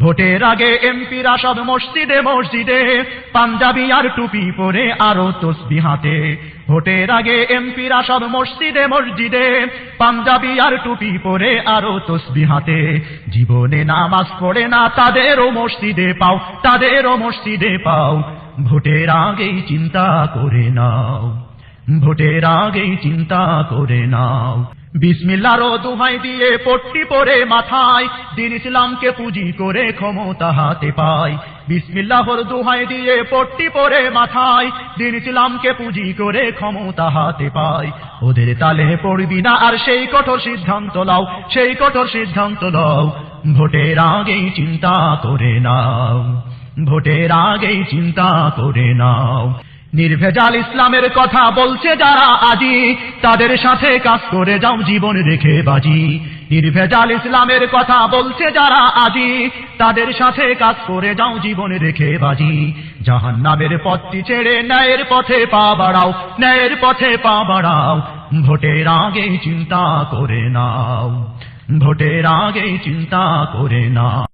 ভোটের আগে এমপিরা সব মসজিদে মসজিদে পাঞ্জাবি আর টুপি পরে আরো তসবিহ হাতে। ভোটের আগে এমপিরা সব মসজিদে মসজিদে পাঞ্জাবি আর টুপি পরে আরো তসবিহ হাতে। জীবনে নামাজ পড়ে না তাদেরও মসজিদে পাও, তাদেরও মসজিদে পাও। ভোটের আগেই চিন্তা করে নাও, ভোটের আগেই চিন্তা করে নাও। বিসমিল্লাহর দোহাই দিয়ে পট্টি পরে মাথায় দ্বীন ইসলামকে পুঁজি করে ক্ষমতা হাতে পায়। বিসমিল্লাহর দোহাই দিয়ে পট্টি পরে মাথায় দ্বীন ইসলামকে পুঁজি করে ক্ষমতা হাতে পায়। ওদের তালে পড়বি না আর সেই কঠোর সিদ্ধান্ত নাও, সেই কঠোর সিদ্ধান্ত নাও। ভোটের আগেই চিন্তা করে নাও, ভোটের আগেই চিন্তা করে নাও। নির্ভেজাল ইসলামের কথা বলছে যারা আজি, তাদের সাথে কাজ করে যাও জীবন রেখে বাজি। নির্ভেজাল ইসলামের কথা বলছে যারা আজি, তাদের সাথে কাজ করে যাও জীবন রেখে বাজি। জাহান্নামের পথটি ছেড়ে ন্যায়ের পথে পা বাড়াও, ন্যায়ের পথে পা বাড়াও। ভোটের আগেই চিন্তা করে নাও, ভোটের আগেই চিন্তা করে নাও।